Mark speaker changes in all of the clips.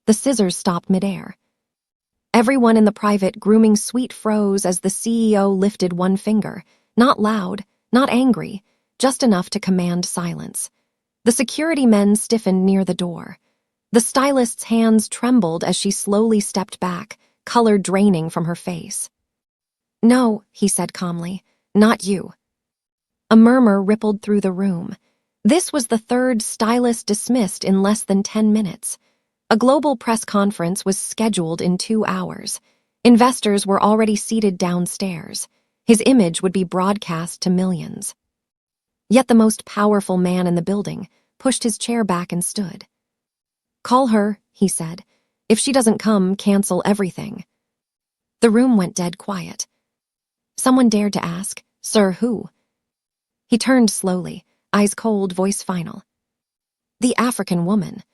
Speaker 1: The scissors stopped midair. Everyone in the private grooming suite froze as the CEO lifted one finger, not loud, not angry, just enough to command silence. The security men stiffened near the door. The stylist's hands trembled as she slowly stepped back, color draining from her face. "No," he said calmly, "not you." A murmur rippled through the room. This was the third stylist dismissed in less than 10 minutes. A global press conference was scheduled in 2 hours. Investors were already seated downstairs. His image would be broadcast to millions. Yet the most powerful man in the building pushed his chair back and stood. "Call her," he said. "If she doesn't come, cancel everything." The room went dead quiet. Someone dared to ask, "Sir, who?" He turned slowly, eyes cold, voice final. "The African woman."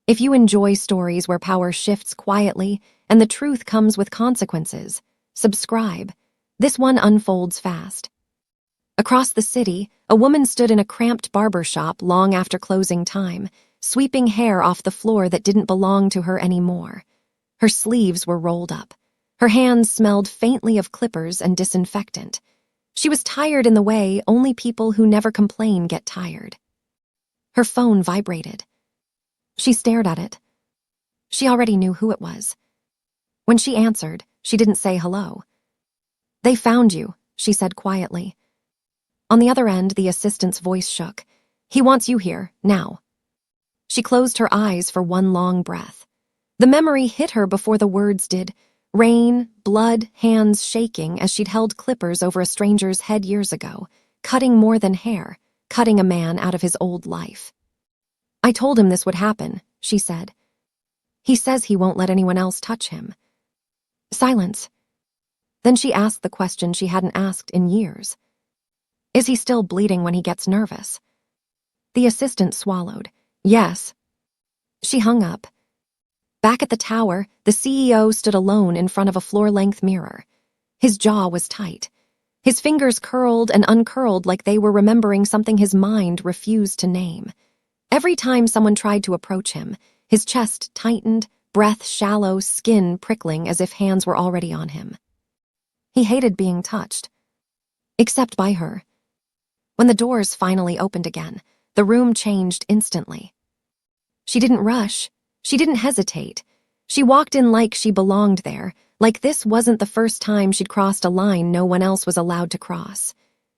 Speaker 1: If you enjoy stories where power shifts quietly and the truth comes with consequences, subscribe. This one unfolds fast. Across the city, a woman stood in a cramped barber shop long after closing time, sweeping hair off the floor that didn't belong to her anymore. Her sleeves were rolled up. Her hands smelled faintly of clippers and disinfectant. She was tired in the way only people who never complain get tired. Her phone vibrated. She stared at it. She already knew who it was. When she answered, she didn't say hello. "They found you," she said quietly. On the other end, the assistant's voice shook. "He wants you here, now." She closed her eyes for one long breath. The memory hit her before the words did. Rain, blood, hands shaking as she'd held clippers over a stranger's head years ago, cutting more than hair, cutting a man out of his old life. "I told him this would happen," she said. "He says he won't let anyone else touch him." Silence. Then she asked the question she hadn't asked in years. "Is he still bleeding when he gets nervous?" The assistant swallowed. "Yes." She hung up. Back at the tower, the CEO stood alone in front of a floor-length mirror. His jaw was tight. His fingers curled and uncurled like they were remembering something his mind refused to name. Every time someone tried to approach him, his chest tightened, breath shallow, skin prickling as if hands were already on him. He hated being touched. Except by her. When the doors finally opened again, the room changed instantly. She didn't rush. She didn't hesitate. She walked in like she belonged there, like this wasn't the first time she'd crossed a line no one else was allowed to cross.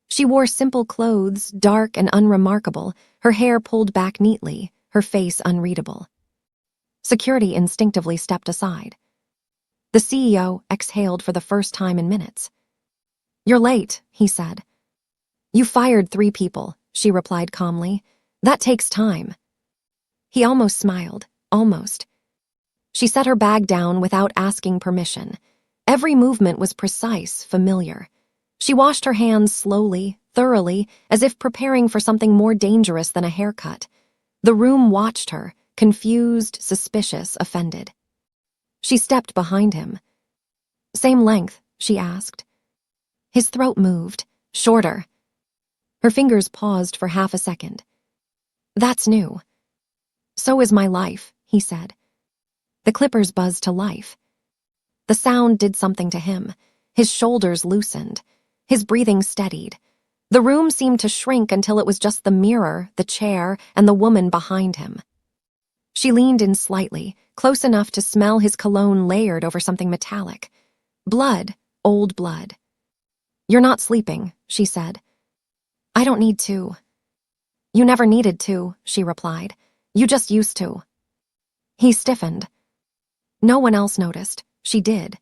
Speaker 1: She wore simple clothes, dark and unremarkable, her hair pulled back neatly, her face unreadable. Security instinctively stepped aside. The CEO exhaled for the first time in minutes. "You're late," he said. "You fired 3 people," she replied calmly. "That takes time." He almost smiled, almost. She set her bag down without asking permission. Every movement was precise, familiar. She washed her hands slowly, thoroughly, as if preparing for something more dangerous than a haircut. The room watched her, confused, suspicious, offended. She stepped behind him. "Same length?" she asked. His throat moved, shorter. Her fingers paused for half a second. "That's new." "So is my life," he said. The clippers buzzed to life. The sound did something to him. His shoulders loosened. His breathing steadied. The room seemed to shrink until it was just the mirror, the chair, and the woman behind him. She leaned in slightly, close enough to smell his cologne layered over something metallic. Blood, old blood. "You're not sleeping," she said. "I don't need to." "You never needed to," she replied. "You just used to." He stiffened. No one else noticed. She did.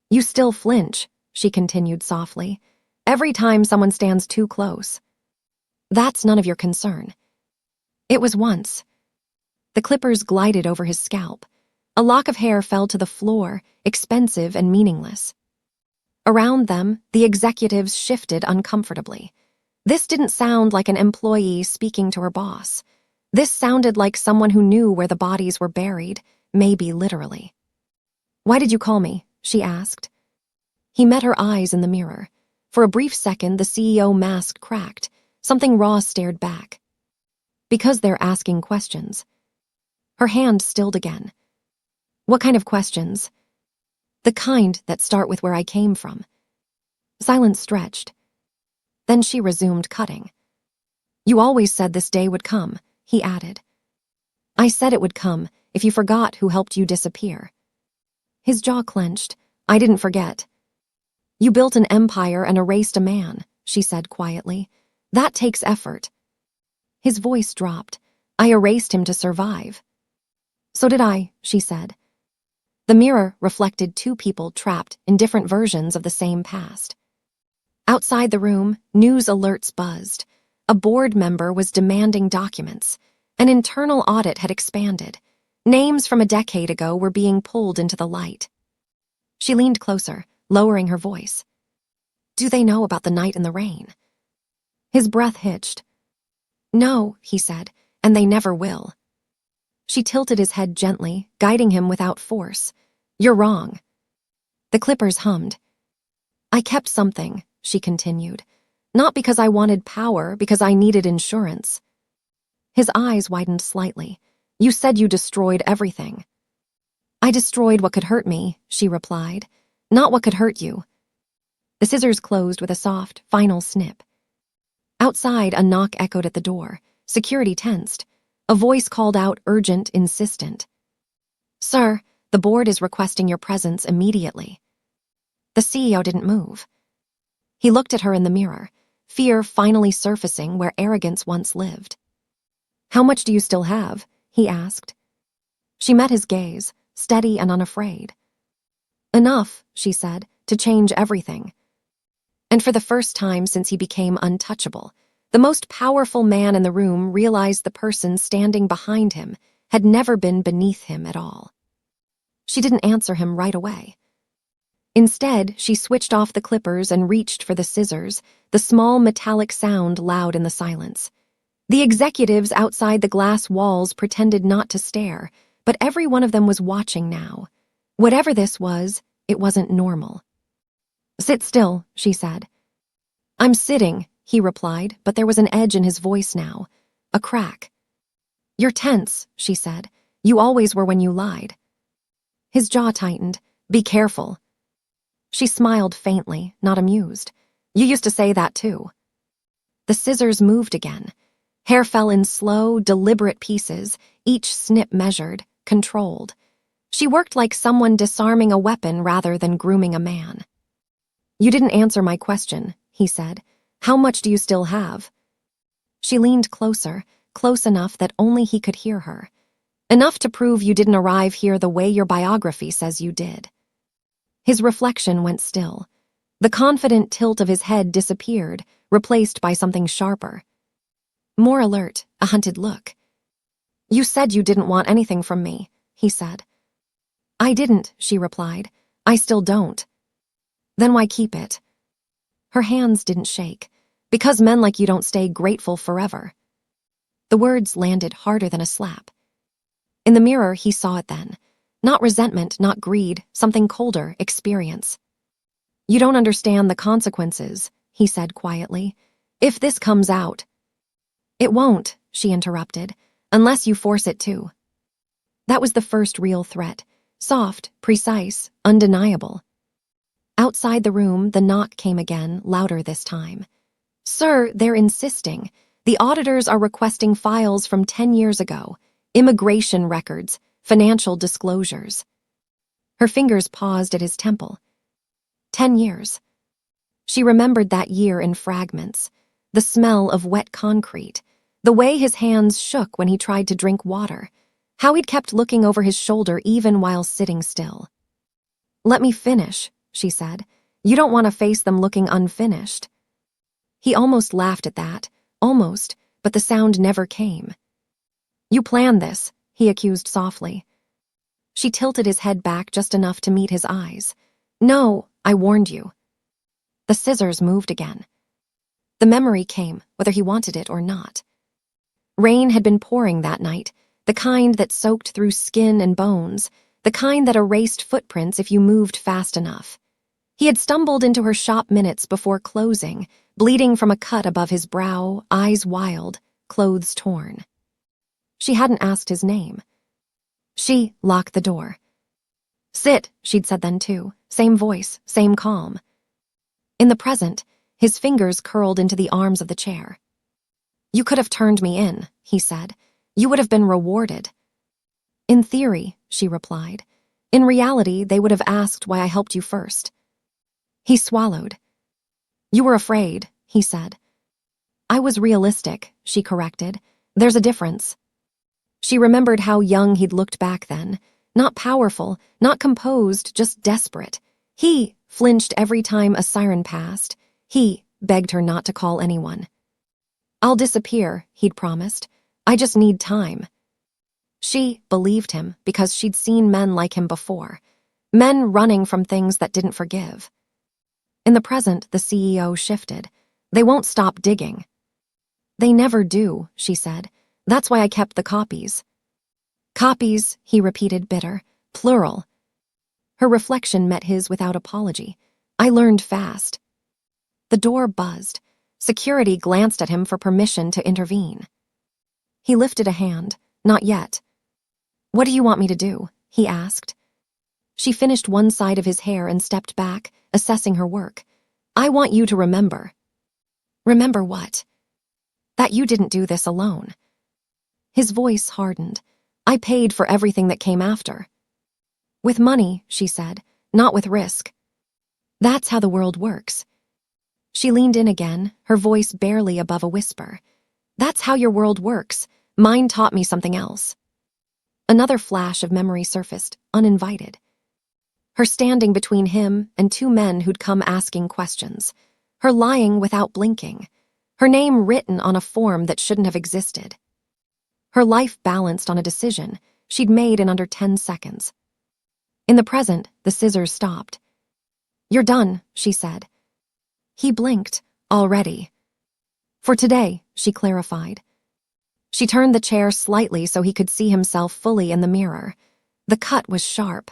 Speaker 1: "You still flinch," she continued softly, "every time someone stands too close. That's none of your concern." It was once. The clippers glided over his scalp. A lock of hair fell to the floor, expensive and meaningless. Around them, the executives shifted uncomfortably. This didn't sound like an employee speaking to her boss. This sounded like someone who knew where the bodies were buried, maybe literally. "Why did you call me?" she asked. He met her eyes in the mirror. For a brief second, the CEO mask cracked. Something raw stared back. "Because they're asking questions." Her hand stilled again. What kind of questions? The kind that start with where I came from. Silence stretched. Then she resumed cutting. You always said this day would come, he added. I said it would come if you forgot who helped you disappear. His jaw clenched. I didn't forget. You built an empire and erased a man, she said quietly. That takes effort. His voice dropped. I erased him to survive. So did I, she said. The mirror reflected two people trapped in different versions of the same past. Outside the room, news alerts buzzed. A board member was demanding documents. An internal audit had expanded. Names from a decade ago were being pulled into the light. She leaned closer, lowering her voice. Do they know about the night in the rain? His breath hitched. No, he said, and they never will. She tilted his head gently, guiding him without force. You're wrong. The clippers hummed. I kept something, she continued. Not because I wanted power, because I needed insurance. His eyes widened slightly. You said you destroyed everything. I destroyed what could hurt me, she replied. Not what could hurt you. The scissors closed with a soft, final snip. Outside, a knock echoed at the door. Security tensed. A voice called out, urgent, insistent. Sir, the board is requesting your presence immediately. The CEO didn't move. He looked at her in the mirror, fear finally surfacing where arrogance once lived. How much do you still have? He asked. She met his gaze, steady and unafraid. Enough, she said, to change everything. And for the first time since he became untouchable, the most powerful man in the room realized the person standing behind him had never been beneath him at all. She didn't answer him right away. Instead, she switched off the clippers and reached for the scissors, the small metallic sound loud in the silence. The executives outside the glass walls pretended not to stare, but every one of them was watching now. Whatever this was, it wasn't normal. Sit still, she said. I'm sitting, he replied, but there was an edge in his voice now, a crack. You're tense, she said. You always were when you lied. His jaw tightened. Be careful. She smiled faintly, not amused. You used to say that too. The scissors moved again. Hair fell in slow, deliberate pieces, each snip measured, controlled. She worked like someone disarming a weapon rather than grooming a man. You didn't answer my question, he said. How much do you still have? She leaned closer, close enough that only he could hear her. Enough to prove you didn't arrive here the way your biography says you did. His reflection went still. The confident tilt of his head disappeared, replaced by something sharper. More alert, a hunted look. You said you didn't want anything from me, he said. I didn't, she replied. I still don't. Then why keep it? Her hands didn't shake. Because men like you don't stay grateful forever. The words landed harder than a slap. In the mirror, he saw it then. Not resentment, not greed, something colder, experience. You don't understand the consequences, he said quietly. If this comes out. It won't, she interrupted, unless you force it to. That was the first real threat. Soft, precise, undeniable. Outside the room, the knock came again, louder this time. Sir, they're insisting. The auditors are requesting files from 10 years ago. Immigration records, financial disclosures. Her fingers paused at his temple. 10 years. She remembered that year in fragments. The smell of wet concrete. The way his hands shook when he tried to drink water. How he'd kept looking over his shoulder even while sitting still. Let me finish, she said. You don't want to face them looking unfinished. He almost laughed at that. Almost, but the sound never came. You planned this, he accused softly. She tilted his head back just enough to meet his eyes. No, I warned you. The scissors moved again. The memory came, whether he wanted it or not. Rain had been pouring that night, the kind that soaked through skin and bones, the kind that erased footprints if you moved fast enough. He had stumbled into her shop minutes before closing, bleeding from a cut above his brow, eyes wild, clothes torn. She hadn't asked his name. She locked the door. Sit, she'd said then too. Same voice, same calm. In the present, his fingers curled into the arms of the chair. You could have turned me in, he said. You would have been rewarded. In theory, she replied. In reality, they would have asked why I helped you first. He swallowed. You were afraid, he said. I was realistic, she corrected. There's a difference. She remembered how young he'd looked back then. Not powerful, not composed, just desperate. He flinched every time a siren passed. He begged her not to call anyone. I'll disappear, he'd promised. I just need time. She believed him because she'd seen men like him before. Men running from things that didn't forgive. In the present, the CEO shifted. They won't stop digging. They never do, she said. That's why I kept the copies. Copies, he repeated, bitter. Plural. Her reflection met his without apology. I learned fast. The door buzzed. Security glanced at him for permission to intervene. He lifted a hand. Not yet. What do you want me to do? He asked. She finished one side of his hair and stepped back, assessing her work. I want you to remember. Remember what? That you didn't do this alone. His voice hardened. I paid for everything that came after. With money, she said, not with risk. That's how the world works. She leaned in again, her voice barely above a whisper. That's how your world works. Mine taught me something else. Another flash of memory surfaced, uninvited. Her standing between him and two men who'd come asking questions. Her lying without blinking. Her name written on a form that shouldn't have existed. Her life balanced on a decision she'd made in under 10 seconds. In the present, the scissors stopped. You're done, she said. He blinked. Already. For today, she clarified. She turned the chair slightly so he could see himself fully in the mirror. The cut was sharp,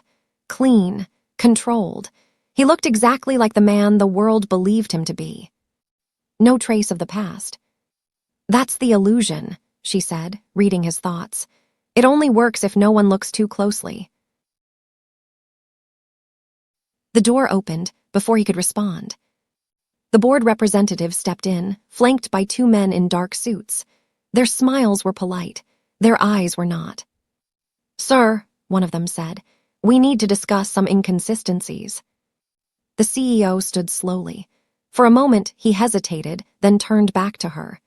Speaker 1: clean, controlled. He looked exactly like the man the world believed him to be. No trace of the past. That's the illusion, she said, reading his thoughts. It only works if no one looks too closely. The door opened before he could respond. The board representative stepped in, flanked by two men in dark suits. Their smiles were polite. Their eyes were not. Sir, one of them said, we need to discuss some inconsistencies. The CEO stood slowly. For a moment, he hesitated, then turned back to her.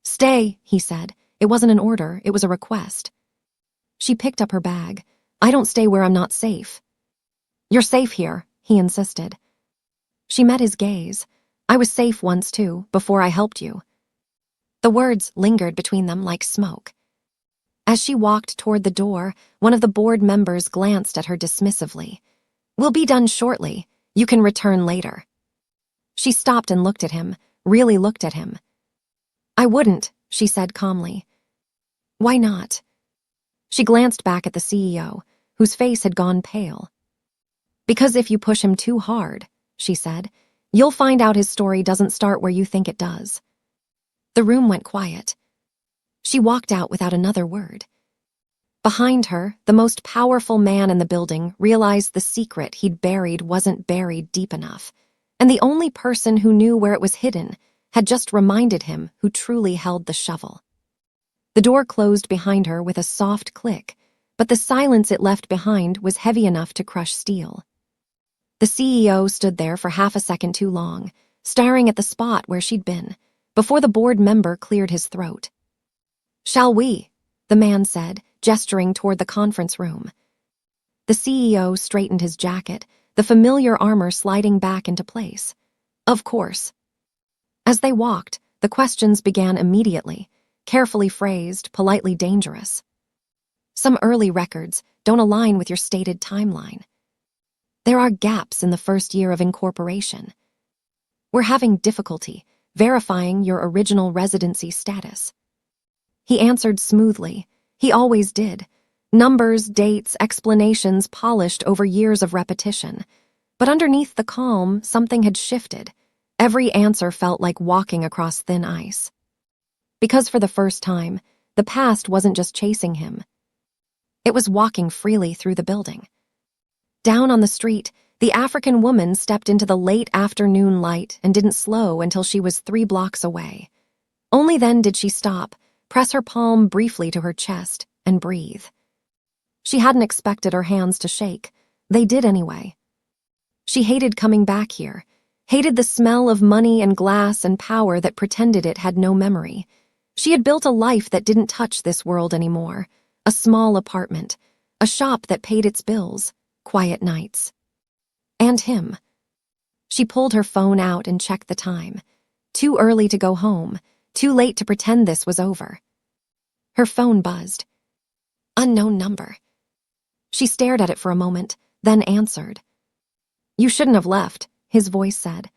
Speaker 1: Stay, he said. It wasn't an order, it was a request. She picked up her bag. I don't stay where I'm not safe. You're safe here, he insisted. She met his gaze. I was safe once too, before I helped you. The words lingered between them like smoke. As she walked toward the door, one of the board members glanced at her dismissively. We'll be done shortly. You can return later. She stopped and looked at him, really looked at him. I wouldn't, she said calmly. Why not? She glanced back at the CEO, whose face had gone pale. Because if you push him too hard, she said, you'll find out his story doesn't start where you think it does. The room went quiet. She walked out without another word. Behind her, the most powerful man in the building realized the secret he'd buried wasn't buried deep enough, and the only person who knew where it was hidden had just reminded him who truly held the shovel. The door closed behind her with a soft click, but the silence it left behind was heavy enough to crush steel. The CEO stood there for half a second too long, staring at the spot where she'd been, before the board member cleared his throat. Shall we? The man said, gesturing toward the conference room. The CEO straightened his jacket, the familiar armor sliding back into place. Of course. As they walked, the questions began immediately, carefully phrased, politely dangerous. Some early records don't align with your stated timeline. There are gaps in the first year of incorporation. We're having difficulty verifying your original residency status. He answered smoothly. He always did. Numbers, dates, explanations polished over years of repetition. But underneath the calm, something had shifted. Every answer felt like walking across thin ice. Because for the first time, the past wasn't just chasing him. It was walking freely through the building. Down on the street, the African woman stepped into the late afternoon light and didn't slow until she was 3 blocks away. Only then did she stop, press her palm briefly to her chest, and breathe. She hadn't expected her hands to shake. They did anyway. She hated coming back here, hated the smell of money and glass and power that pretended it had no memory. She had built a life that didn't touch this world anymore, a small apartment, a shop that paid its bills, quiet nights. And him. She pulled her phone out and checked the time. Too early to go home, too late to pretend this was over. Her phone buzzed. Unknown number. She stared at it for a moment, then answered. "You shouldn't have left," his voice said.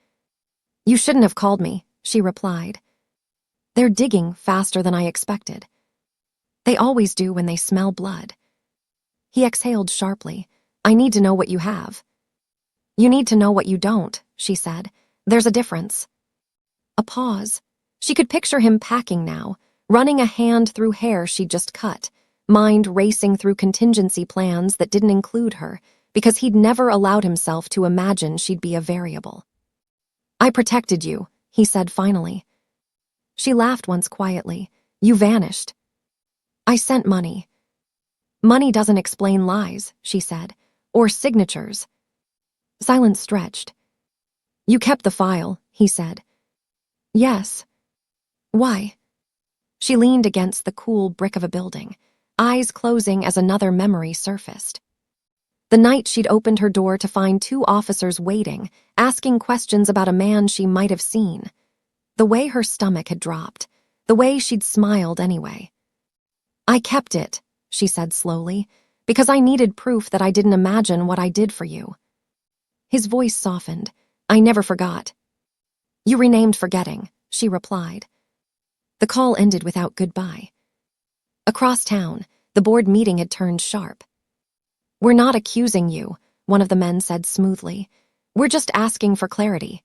Speaker 1: "You shouldn't have called me," she replied. "They're digging faster than I expected. They always do when they smell blood." He exhaled sharply. "I need to know what you have." "You need to know what you don't," she said. "There's a difference." A pause. She could picture him packing now, running a hand through hair she'd just cut, mind racing through contingency plans that didn't include her, because he'd never allowed himself to imagine she'd be a variable. "I protected you," he said finally. She laughed once quietly. "You vanished." "I sent money." "Money doesn't explain lies," she said, "or signatures." Silence stretched. "You kept the file," he said. "Yes." "Why?" She leaned against the cool brick of a building, eyes closing as another memory surfaced. The night she'd opened her door to find 2 officers waiting, asking questions about a man she might have seen. The way her stomach had dropped, the way she'd smiled anyway. "I kept it," she said slowly, "because I needed proof that I didn't imagine what I did for you." His voice softened. "I never forgot." "You renamed forgetting," she replied. The call ended without goodbye. Across town, the board meeting had turned sharp. "We're not accusing you," one of the men said smoothly. "We're just asking for clarity."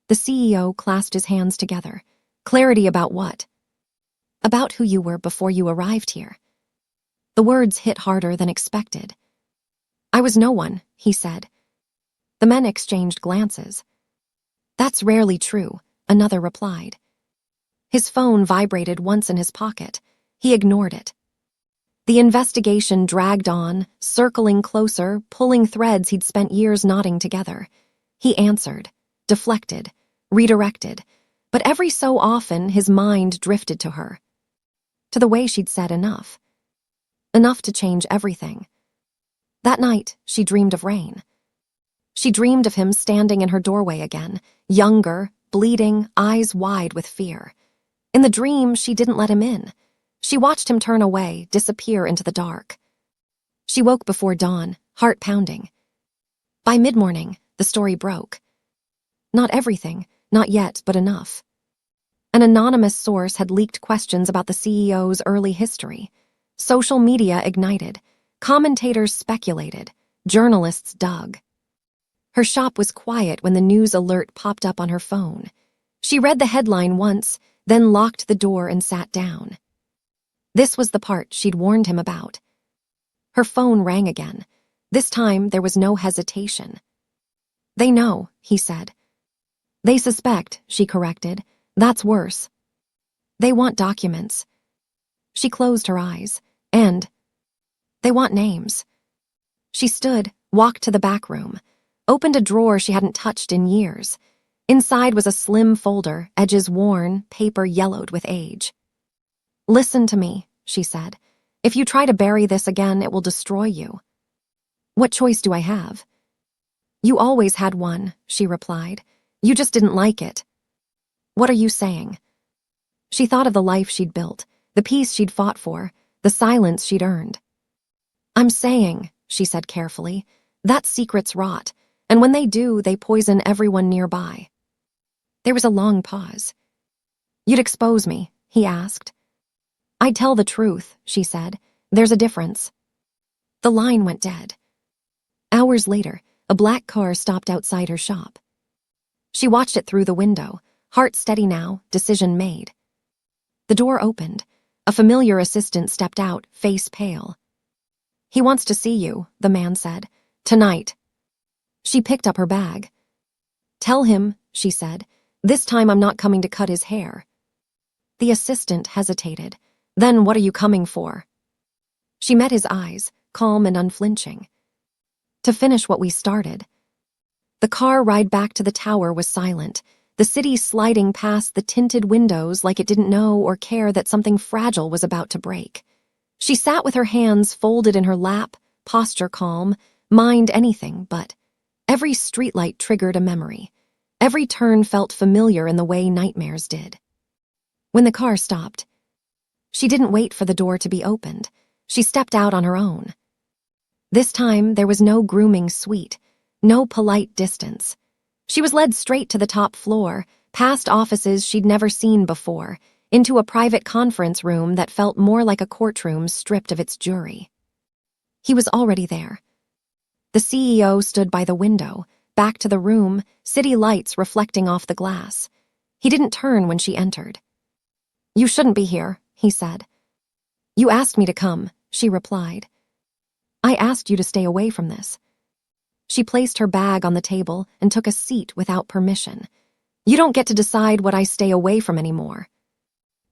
Speaker 1: The CEO clasped his hands together. "Clarity about what?" "About who you were before you arrived here." The words hit harder than expected. "I was no one," he said. The men exchanged glances. "That's rarely true," another replied. His phone vibrated once in his pocket. He ignored it. The investigation dragged on, circling closer, pulling threads he'd spent years knotting together. He answered, deflected, redirected, but every so often his mind drifted to her. To the way she'd said enough. Enough to change everything. That night, she dreamed of Rain. She dreamed of him standing in her doorway again, younger, bleeding, eyes wide with fear. In the dream, she didn't let him in. She watched him turn away, disappear into the dark. She woke before dawn, heart pounding. By mid-morning, the story broke. Not everything, not yet, but enough. An anonymous source had leaked questions about the CEO's early history. Social media ignited. Commentators speculated. Journalists dug. Her shop was quiet when the news alert popped up on her phone. She read the headline once, then locked the door and sat down. This was the part she'd warned him about. Her phone rang again. This time there was no hesitation. "They know," he said. "They suspect," she corrected. "That's worse. They want documents." She closed her eyes. "And they want names." She stood, walked to the back room, opened a drawer she hadn't touched in years. Inside was a slim folder, edges worn, paper yellowed with age. "Listen to me," she said. "If you try to bury this again, it will destroy you." "What choice do I have?" "You always had one," she replied. "You just didn't like it." "What are you saying?" She thought of the life she'd built, the peace she'd fought for, the silence she'd earned. "I'm saying," she said carefully, "that secrets rot, and when they do, they poison everyone nearby." There was a long pause. "You'd expose me?" he asked. "I'd tell the truth," she said. "There's a difference." The line went dead. Hours later, a black car stopped outside her shop. She watched it through the window, heart steady now, decision made. The door opened. A familiar assistant stepped out, face pale. "He wants to see you," the man said. Tonight. She picked up her bag. Tell him, she said. This time I'm not coming to cut his hair. The assistant hesitated. Then what are you coming for? She met his eyes, calm and unflinching. To finish what we started. The car ride back to the tower was silent, the city sliding past the tinted windows like it didn't know or care that something fragile was about to break. She sat with her hands folded in her lap, posture calm, mind anything but. Every streetlight triggered a memory. Every turn felt familiar in the way nightmares did. When the car stopped, she didn't wait for the door to be opened. She stepped out on her own. This time, there was no grooming suite, no polite distance. She was led straight to the top floor, past offices she'd never seen before, into a private conference room that felt more like a courtroom stripped of its jury. He was already there. The CEO stood by the window, back to the room, city lights reflecting off the glass. He didn't turn when she entered. You shouldn't be here, he said. You asked me to come, she replied. I asked you to stay away from this. She placed her bag on the table and took a seat without permission. You don't get to decide what I stay away from anymore.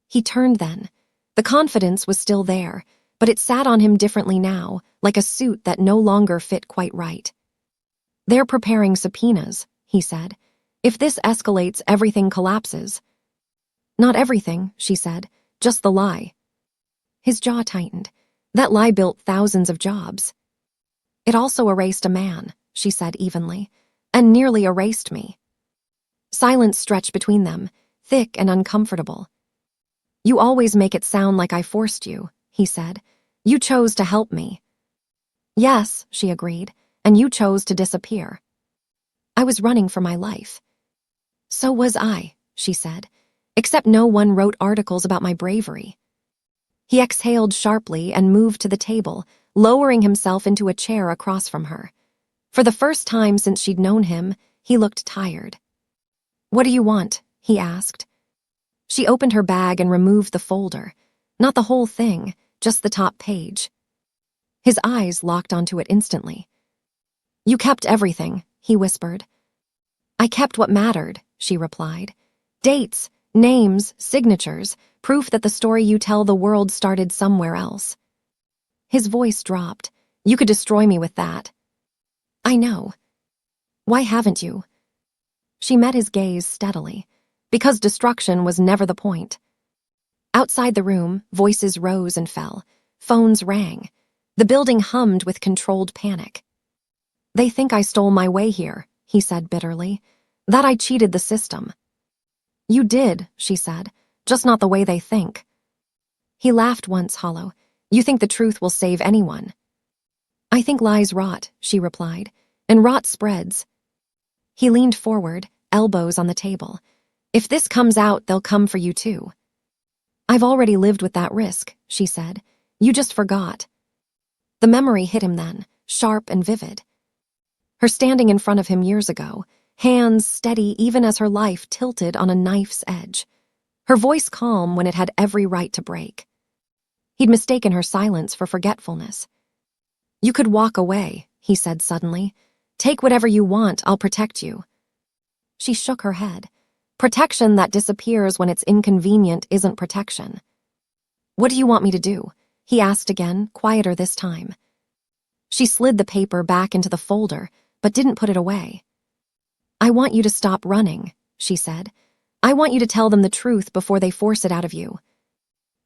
Speaker 1: He turned then. The confidence was still there, but it sat on him differently now, like a suit that no longer fit quite right. They're preparing subpoenas, he said. If this escalates, everything collapses. Not everything, she said, just the lie. His jaw tightened. That lie built thousands of jobs. It also erased a man, she said evenly, and nearly erased me. Silence stretched between them, thick and uncomfortable. You always make it sound like I forced you, he said. You chose to help me. Yes, she agreed, and you chose to disappear. I was running for my life. So was I, she said, except no one wrote articles about my bravery. He exhaled sharply and moved to the table, lowering himself into a chair across from her. For the first time since she'd known him, he looked tired. What do you want? He asked. She opened her bag and removed the folder. Not the whole thing, just the top page. His eyes locked onto it instantly. You kept everything, he whispered. I kept what mattered, she replied. Dates, names, signatures, proof that the story you tell the world started somewhere else. His voice dropped. You could destroy me with that. I know. Why haven't you? She met his gaze steadily, because destruction was never the point. Outside the room, voices rose and fell. Phones rang. The building hummed with controlled panic. They think I stole my way here, he said bitterly. That I cheated the system. You did, she said, just not the way they think. He laughed once hollow. You think the truth will save anyone. I think lies rot, she replied, and rot spreads. He leaned forward, elbows on the table. If this comes out, they'll come for you too. I've already lived with that risk, she said. You just forgot. The memory hit him then, sharp and vivid. Her standing in front of him years ago, hands steady even as her life tilted on a knife's edge. Her voice calm when it had every right to break. He'd mistaken her silence for forgetfulness. You could walk away, he said suddenly. Take whatever you want, I'll protect you. She shook her head. Protection that disappears when it's inconvenient isn't protection. What do you want me to do? He asked again, quieter this time. She slid the paper back into the folder, but didn't put it away. I want you to stop running, she said. I want you to tell them the truth before they force it out of you.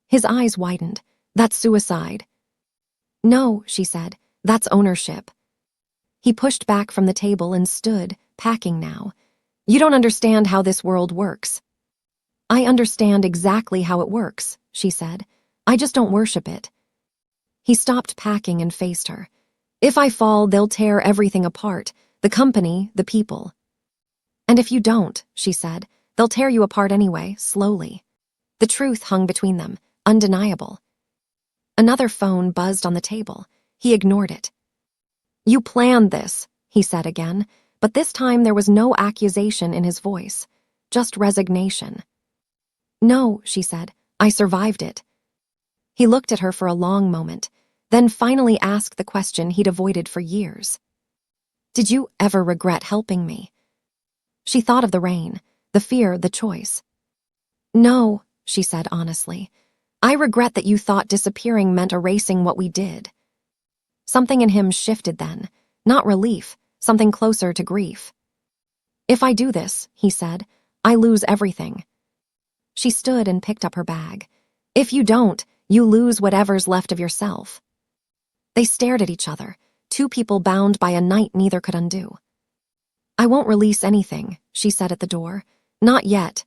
Speaker 1: His eyes widened. That's suicide. No, she said. That's ownership. He pushed back from the table and stood, packing now. You don't understand how this world works. I understand exactly how it works, she said. I just don't worship it. He stopped packing and faced her. If I fall, they'll tear everything apart, the company, the people. And if you don't, she said, they'll tear you apart anyway, slowly. The truth hung between them, undeniable. Another phone buzzed on the table. He ignored it. You planned this, he said again, but this time there was no accusation in his voice, just resignation. No, she said, I survived it. He looked at her for a long moment, then finally asked the question he'd avoided for years. Did you ever regret helping me? She thought of the rain, the fear, the choice. No, she said honestly. I regret that you thought disappearing meant erasing what we did. Something in him shifted then, not relief, something closer to grief. If I do this, he said, I lose everything. She stood and picked up her bag. If you don't, you lose whatever's left of yourself. They stared at each other, two people bound by a night neither could undo. I won't release anything, she said at the door. Not yet.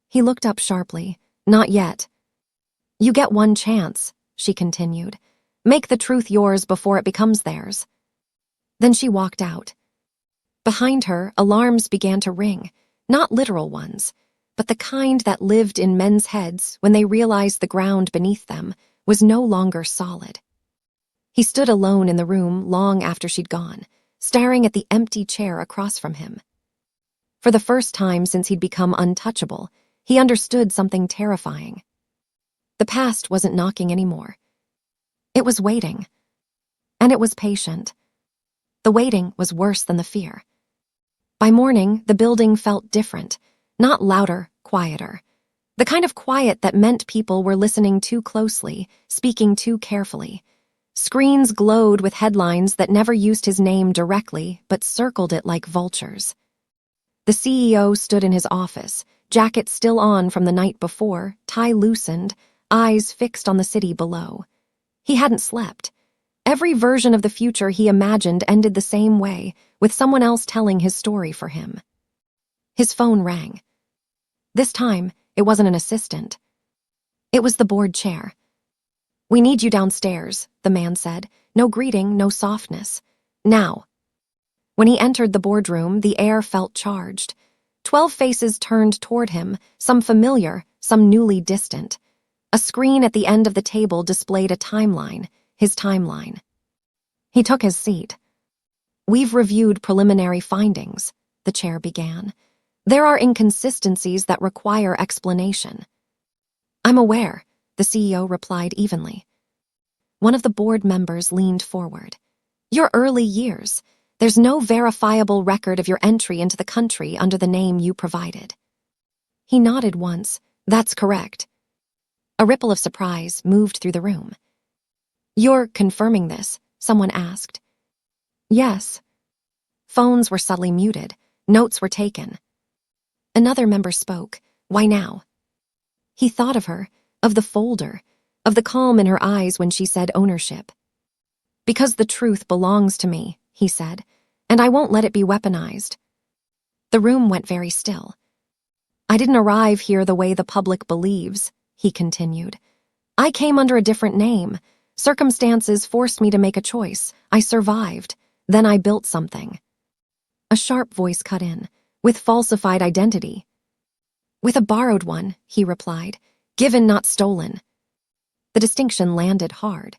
Speaker 1: He looked up sharply. Not yet. You get one chance, she continued. Make the truth yours before it becomes theirs. Then she walked out. Behind her, alarms began to ring, not literal ones, but the kind that lived in men's heads when they realized the ground beneath them was no longer solid. He stood alone in the room long after she'd gone, staring at the empty chair across from him. For the first time since he'd become untouchable, he understood something terrifying. The past wasn't knocking anymore. It was waiting. And it was patient. The waiting was worse than the fear. By morning, the building felt different, not louder, quieter. The kind of quiet that meant people were listening too closely, speaking too carefully. Screens glowed with headlines that never used his name directly, but circled it like vultures. The CEO stood in his office, jacket still on from the night before, tie loosened, eyes fixed on the city below. He hadn't slept. Every version of the future he imagined ended the same way, with someone else telling his story for him. His phone rang. This time, it wasn't an assistant. It was the board chair. We need you downstairs, the man said. No greeting, no softness. Now. When he entered the boardroom, the air felt charged. 12 faces turned toward him, some familiar, some newly distant. A screen at the end of the table displayed a timeline, his timeline. He took his seat. We've reviewed preliminary findings, the chair began. There are inconsistencies that require explanation. I'm aware, the CEO replied evenly. One of the board members leaned forward. Your early years. There's no verifiable record of your entry into the country under the name you provided. He nodded once. That's correct. A ripple of surprise moved through the room. You're confirming this? Someone asked. Yes. Phones were subtly muted. Notes were taken. Another member spoke. Why now? He thought of her, of the folder, of the calm in her eyes when she said ownership. Because the truth belongs to me, he said, and I won't let it be weaponized. The room went very still. I didn't arrive here the way the public believes, he continued. I came under a different name. Circumstances forced me to make a choice. I survived. Then I built something. A sharp voice cut in. With falsified identity. With a borrowed one, he replied. Given, not stolen. The distinction landed hard.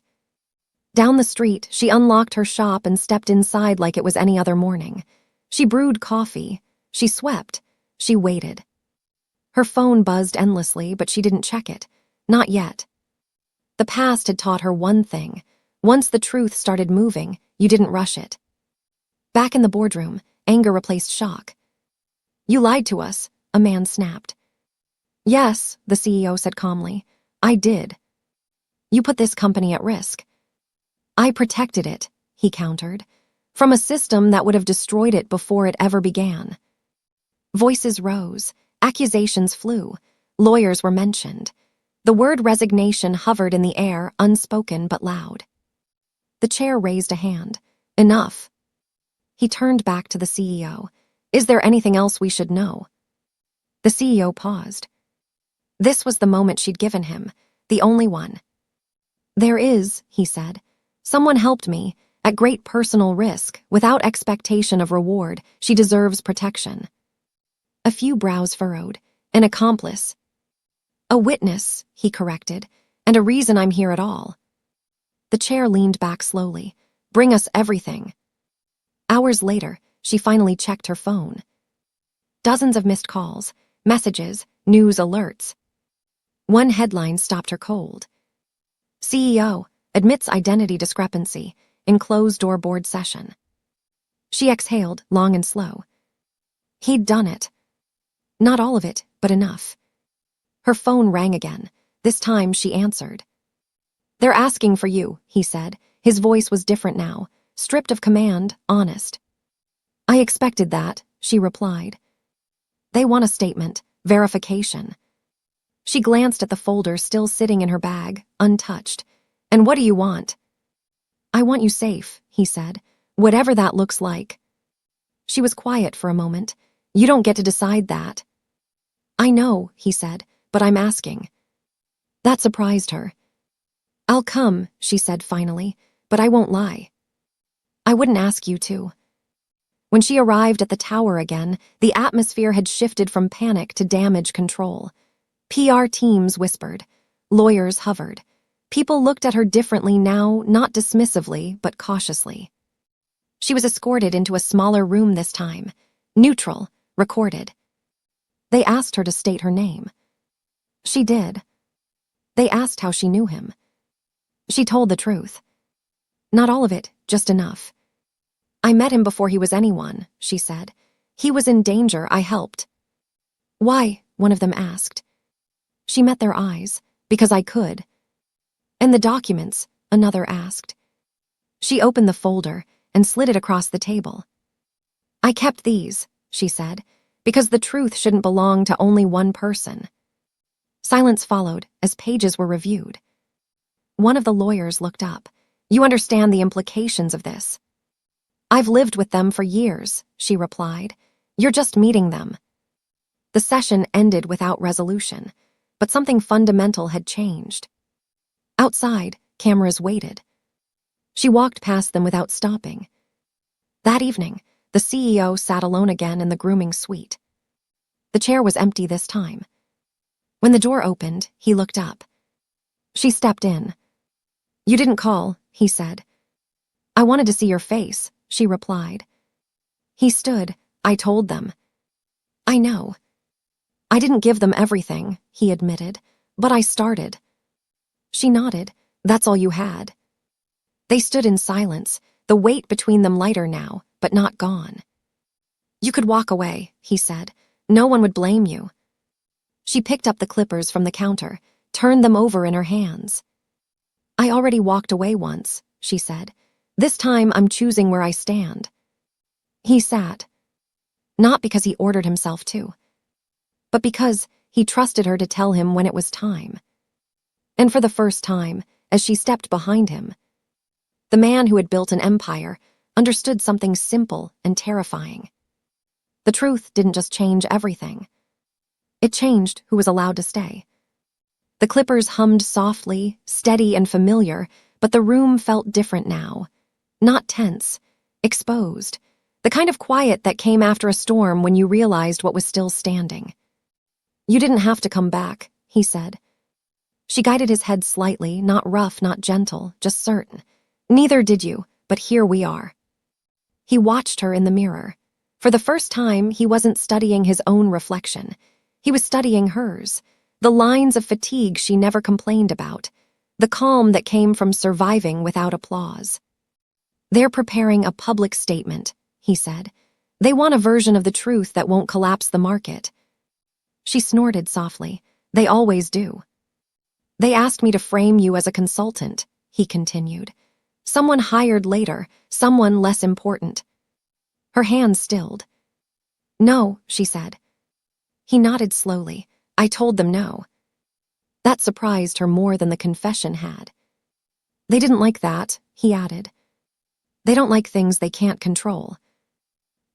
Speaker 1: Down the street, she unlocked her shop and stepped inside like it was any other morning. She brewed coffee. She swept. She waited. Her phone buzzed endlessly, but she didn't check it. Not yet. The past had taught her one thing. Once the truth started moving, you didn't rush it. Back in the boardroom, anger replaced shock. You lied to us, a man snapped. Yes, the CEO said calmly. I did. You put this company at risk. I protected it, he countered, from a system that would have destroyed it before it ever began. Voices rose, accusations flew, lawyers were mentioned. The word resignation hovered in the air, unspoken but loud. The chair raised a hand. Enough. He turned back to the CEO. Is there anything else we should know? The CEO paused. This was the moment she'd given him, the only one. There is, he said. Someone helped me, at great personal risk, without expectation of reward. She deserves protection. A few brows furrowed. An accomplice. A witness, he corrected, and a reason I'm here at all. The chair leaned back slowly. Bring us everything. Hours later, she finally checked her phone. Dozens of missed calls, messages, news alerts. One headline stopped her cold. CEO admits identity discrepancy in closed-door board session. She exhaled, long and slow. He'd done it. Not all of it, but enough. Her phone rang again. This time she answered. "They're asking for you," he said. His voice was different now, stripped of command, honest. "I expected that," she replied. "They want a statement, verification." She glanced at the folder still sitting in her bag, untouched. "And what do you want?" "I want you safe," he said, "whatever that looks like." She was quiet for a moment. "You don't get to decide that." "I know," he said, "but I'm asking." That surprised her. "I'll come," she said finally, "but I won't lie. I wouldn't ask you to." When she arrived at the tower again, the atmosphere had shifted from panic to damage control. PR teams whispered. Lawyers hovered. People looked at her differently now, not dismissively, but cautiously. She was escorted into a smaller room this time. Neutral, recorded. They asked her to state her name. She did. They asked how she knew him. She told the truth. Not all of it, just enough. "I met him before he was anyone," she said. "He was in danger, I helped." "Why?" one of them asked. She met their eyes. "Because I could." "And the documents?" another asked. She opened the folder and slid it across the table. "I kept these," she said, "because the truth shouldn't belong to only one person." Silence followed as pages were reviewed. One of the lawyers looked up. "You understand the implications of this?" "I've lived with them for years," she replied. "You're just meeting them." The session ended without resolution, but something fundamental had changed. Outside, cameras waited. She walked past them without stopping. That evening, the CEO sat alone again in the grooming suite. The chair was empty this time. When the door opened, he looked up. She stepped in. "You didn't call," he said. "I wanted to see your face," she replied. He stood. "I told them." "I know." "I didn't give them everything," he admitted, "but I started." She nodded. "That's all you had." They stood in silence, the weight between them lighter now, but not gone. "You could walk away," he said. "No one would blame you." She picked up the clippers from the counter, turned them over in her hands. "I already walked away once," she said. "This time I'm choosing where I stand." He sat. Not because he ordered himself to, but because he trusted her to tell him when it was time. And for the first time, as she stepped behind him, the man who had built an empire understood something simple and terrifying. The truth didn't just change everything. It changed who was allowed to stay. The clippers hummed softly, steady and familiar, but the room felt different now. Not tense, exposed. The kind of quiet that came after a storm when you realized what was still standing. "You didn't have to come back," he said. She guided his head slightly, not rough, not gentle, just certain. "Neither did you, but here we are." He watched her in the mirror. For the first time, he wasn't studying his own reflection. He was studying hers, the lines of fatigue she never complained about, the calm that came from surviving without applause. "They're preparing a public statement," he said. "They want a version of the truth that won't collapse the market." She snorted softly. "They always do." "They asked me to frame you as a consultant," he continued. "Someone hired later, someone less important." Her hands stilled. "No," she said. He nodded slowly. "I told them no." That surprised her more than the confession had. "They didn't like that," he added. "They don't like things they can't control."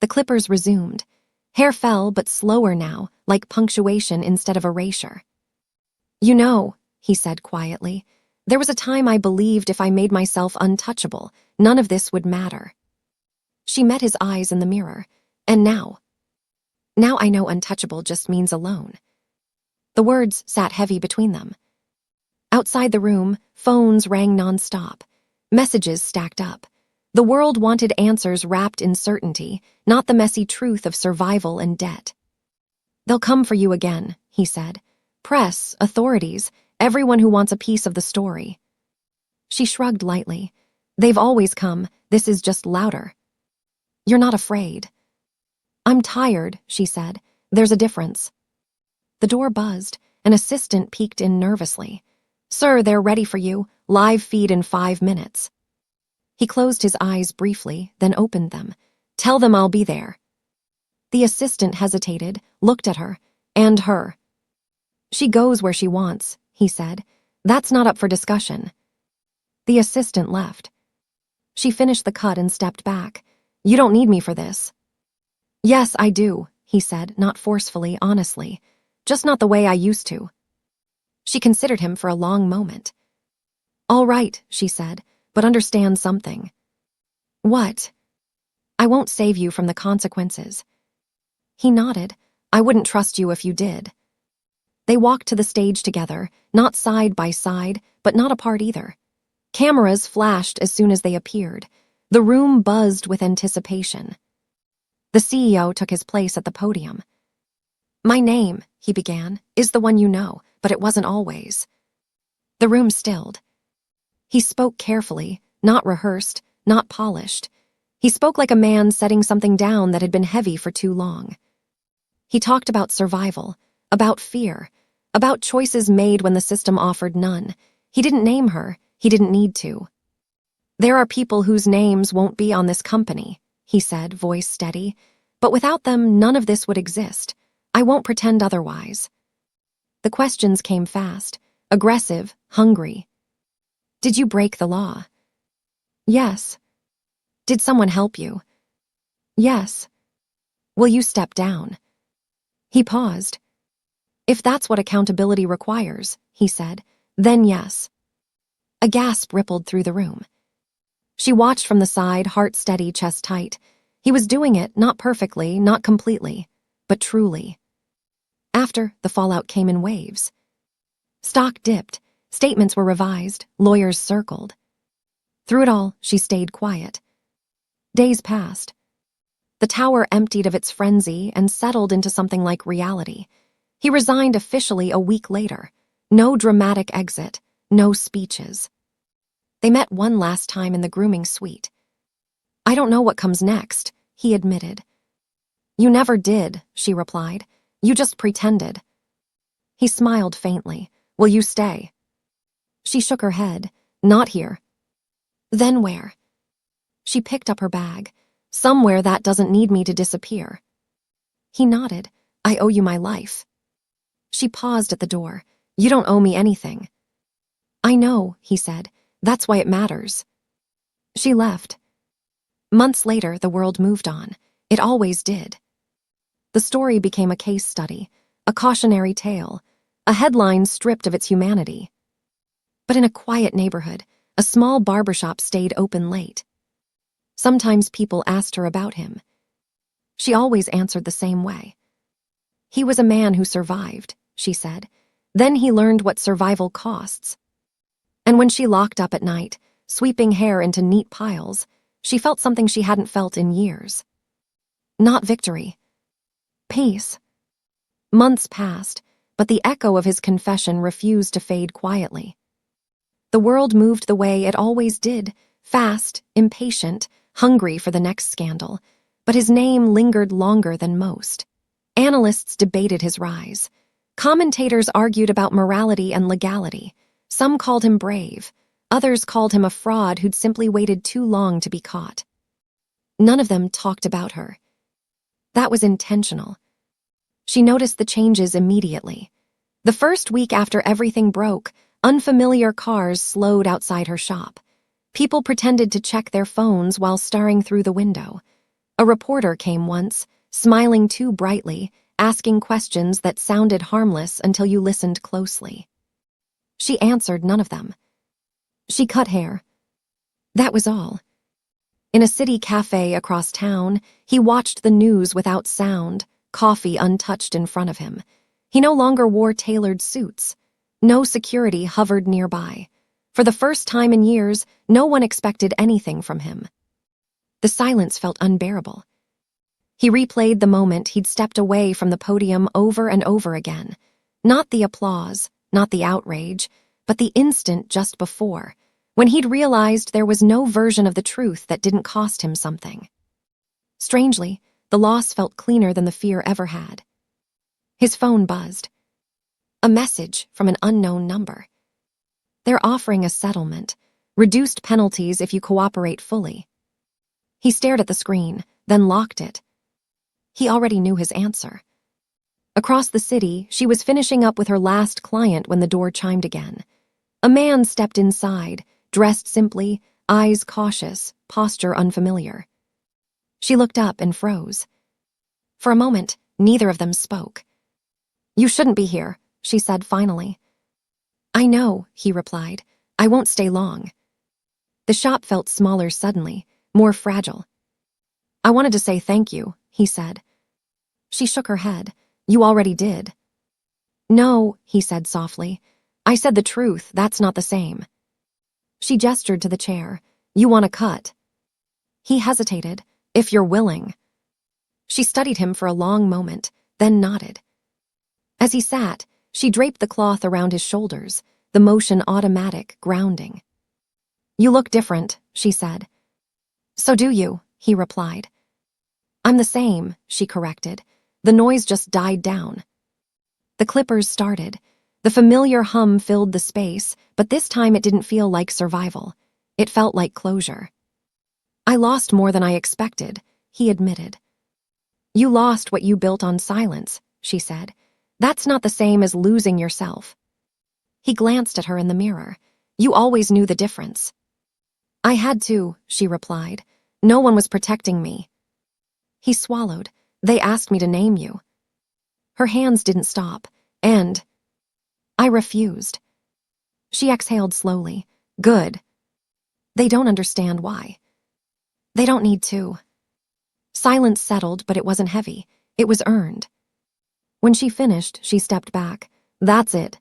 Speaker 1: The clippers resumed. Hair fell, but slower now, like punctuation instead of erasure. "You know," he said quietly, "there was a time I believed if I made myself untouchable, none of this would matter." She met his eyes in the mirror. "And now?" "Now I know untouchable just means alone." The words sat heavy between them. Outside the room, phones rang nonstop. Messages stacked up. The world wanted answers wrapped in certainty, not the messy truth of survival and debt. "They'll come for you again," he said. "Press, authorities, everyone who wants a piece of the story." She shrugged lightly. "They've always come. This is just louder." You're not afraid. I'm tired, she said. There's a difference. The door buzzed. An assistant peeked in nervously. Sir, they're ready for you. Live feed in 5 minutes. He closed his eyes briefly, then opened them. Tell them I'll be there. The assistant hesitated, looked at her, and her. She goes where she wants, he said. That's not up for discussion. The assistant left. She finished the cut and stepped back. You don't need me for this. Yes, I do, he said, not forcefully, honestly. Just not the way I used to. She considered him for a long moment. All right, she said, but understand something. What? I won't save you from the consequences. He nodded. I wouldn't trust you if you did. They walked to the stage together, not side by side, but not apart either. Cameras flashed as soon as they appeared. The room buzzed with anticipation. The CEO took his place at the podium. My name, he began, is the one you know, but it wasn't always. The room stilled. He spoke carefully, not rehearsed, not polished. He spoke like a man setting something down that had been heavy for too long. He talked about survival, about fear, about choices made when the system offered none. He didn't name her. He didn't need to. There are people whose names won't be on this company, he said, voice steady. But without them, none of this would exist. I won't pretend otherwise. The questions came fast, aggressive, hungry. Did you break the law? Yes. Did someone help you? Yes. Will you step down? He paused. If that's what accountability requires, he said, then yes. A gasp rippled through the room. She watched from the side, heart steady, chest tight. He was doing it, not perfectly, not completely, but truly. After, the fallout came in waves. Stock dipped, statements were revised, lawyers circled. Through it all, she stayed quiet. Days passed. The tower emptied of its frenzy and settled into something like reality. He resigned officially a week later. No dramatic exit, no speeches. They met one last time in the grooming suite. I don't know what comes next, he admitted. You never did, she replied. You just pretended. He smiled faintly. Will you stay? She shook her head. Not here. Then where? She picked up her bag. Somewhere that doesn't need me to disappear. He nodded. I owe you my life. She paused at the door. You don't owe me anything. I know, he said. That's why it matters. She left. Months later, the world moved on. It always did. The story became a case study, a cautionary tale, a headline stripped of its humanity. But in a quiet neighborhood, a small barbershop stayed open late. Sometimes people asked her about him. She always answered the same way. He was a man who survived, she said. Then he learned what survival costs. And when she locked up at night, sweeping hair into neat piles, she felt something she hadn't felt in years. Not victory. Peace. Months passed, but the echo of his confession refused to fade quietly. The world moved the way it always did, fast, impatient, hungry for the next scandal, but his name lingered longer than most. Analysts debated his rise. Commentators argued about morality and legality. Some called him brave. Others called him a fraud who'd simply waited too long to be caught. None of them talked about her. That was intentional. She noticed the changes immediately. The first week after everything broke, unfamiliar cars slowed outside her shop. People pretended to check their phones while staring through the window. A reporter came once, smiling too brightly, asking questions that sounded harmless until you listened closely. She answered none of them. She cut hair. That was all. In a city cafe across town, he watched the news without sound, coffee untouched in front of him. He no longer wore tailored suits. No security hovered nearby. For the first time in years, no one expected anything from him. The silence felt unbearable. He replayed the moment he'd stepped away from the podium over and over again. Not the applause, not the outrage, but the instant just before, when he'd realized there was no version of the truth that didn't cost him something. Strangely, the loss felt cleaner than the fear ever had. His phone buzzed. A message from an unknown number. They're offering a settlement, reduced penalties if you cooperate fully. He stared at the screen, then locked it. He already knew his answer. Across the city, she was finishing up with her last client when the door chimed again. A man stepped inside, dressed simply, eyes cautious, posture unfamiliar. She looked up and froze. For a moment, neither of them spoke. "You shouldn't be here," she said finally. "I know," he replied. "I won't stay long." The shop felt smaller suddenly, more fragile. "I wanted to say thank you," he said. She shook her head. "You already did." "No," he said softly. "I said the truth, that's not the same." She gestured to the chair. "You want a cut?" He hesitated. "If you're willing." She studied him for a long moment, then nodded. As he sat, she draped the cloth around his shoulders, the motion automatic, grounding. "You look different," she said. "So do you," he replied. "I'm the same," she corrected. The noise just died down. The clippers started. The familiar hum filled the space, but this time it didn't feel like survival. It felt like closure. "I lost more than I expected," he admitted. "You lost what you built on silence," she said. "That's not the same as losing yourself." He glanced at her in the mirror. "You always knew the difference." "I had to," she replied. "No one was protecting me." He swallowed. "They asked me to name you." Her hands didn't stop, and I refused. She exhaled slowly. "Good." "They don't understand why." "They don't need to." Silence settled, but it wasn't heavy. It was earned. When she finished, she stepped back. "That's it."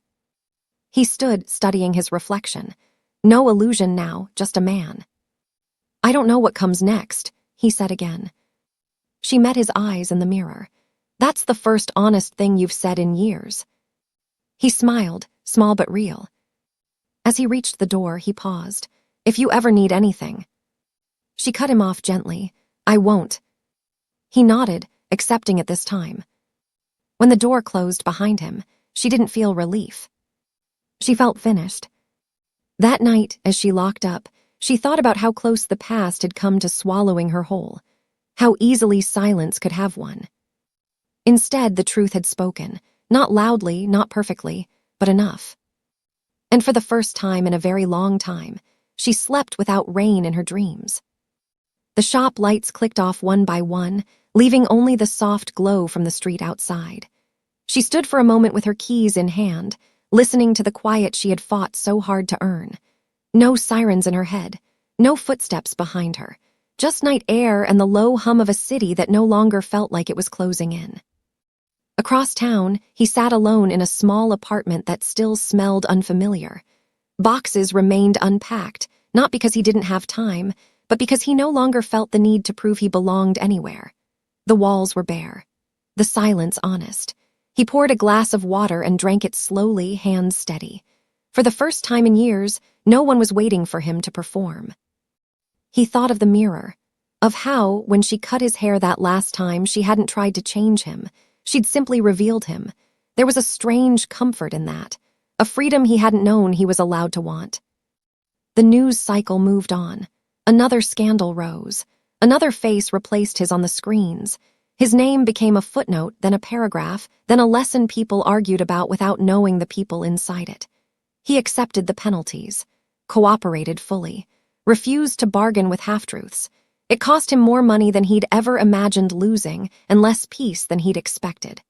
Speaker 1: He stood, studying his reflection. No illusion now, just a man. "I don't know what comes next," he said again. She met his eyes in the mirror. "That's the first honest thing you've said in years." He smiled, small but real. As he reached the door, he paused. "If you ever need anything." She cut him off gently. "I won't." He nodded, accepting it this time. When the door closed behind him, she didn't feel relief. She felt finished. That night, as she locked up, she thought about how close the past had come to swallowing her whole, how easily silence could have one. Instead, the truth had spoken, not loudly, not perfectly, but enough. And for the first time in a very long time, she slept without rain in her dreams. The shop lights clicked off one by one, leaving only the soft glow from the street outside. She stood for a moment with her keys in hand, listening to the quiet she had fought so hard to earn. No sirens in her head, no footsteps behind her, just night air and the low hum of a city that no longer felt like it was closing in. Across town, he sat alone in a small apartment that still smelled unfamiliar. Boxes remained unpacked, not because he didn't have time, but because he no longer felt the need to prove he belonged anywhere. The walls were bare, the silence honest. He poured a glass of water and drank it slowly, hands steady. For the first time in years, no one was waiting for him to perform. He thought of the mirror, of how, when she cut his hair that last time, she hadn't tried to change him. She'd simply revealed him. There was a strange comfort in that, a freedom he hadn't known he was allowed to want. The news cycle moved on. Another scandal rose. Another face replaced his on the screens. His name became a footnote, then a paragraph, then a lesson people argued about without knowing the people inside it. He accepted the penalties, cooperated fully, refused to bargain with half-truths. It cost him more money than he'd ever imagined losing and less peace than he'd expected.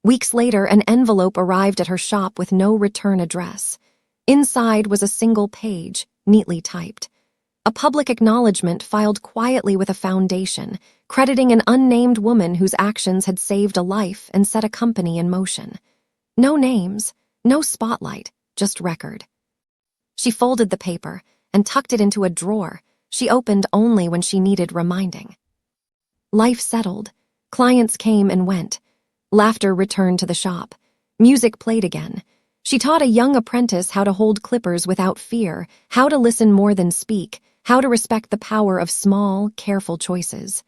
Speaker 1: Weeks later, an envelope arrived at her shop with no return address. Inside was a single page, neatly typed. A public acknowledgement filed quietly with a foundation, crediting an unnamed woman whose actions had saved a life and set a company in motion. No names, no spotlight, just record. She folded the paper and tucked it into a drawer she opened only when she needed reminding. Life settled. Clients came and went. Laughter returned to the shop. Music played again. She taught a young apprentice how to hold clippers without fear, how to listen more than speak, how to respect the power of small, careful choices.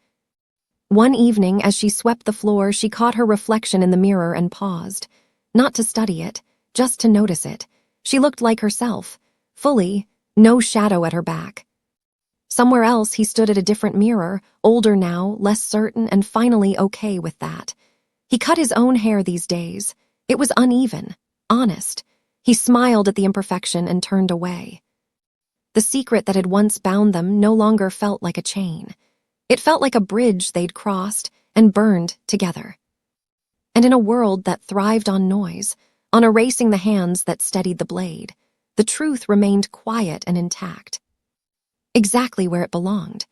Speaker 1: One evening, as she swept the floor, she caught her reflection in the mirror and paused. Not to study it, just to notice it. She looked like herself, fully, no shadow at her back. Somewhere else, he stood at a different mirror, older now, less certain, and finally okay with that. He cut his own hair these days. It was uneven, honest. He smiled at the imperfection and turned away. The secret that had once bound them no longer felt like a chain. It felt like a bridge they'd crossed and burned together. And in a world that thrived on noise, on erasing the hands that steadied the blade, the truth remained quiet and intact. Exactly where it belonged.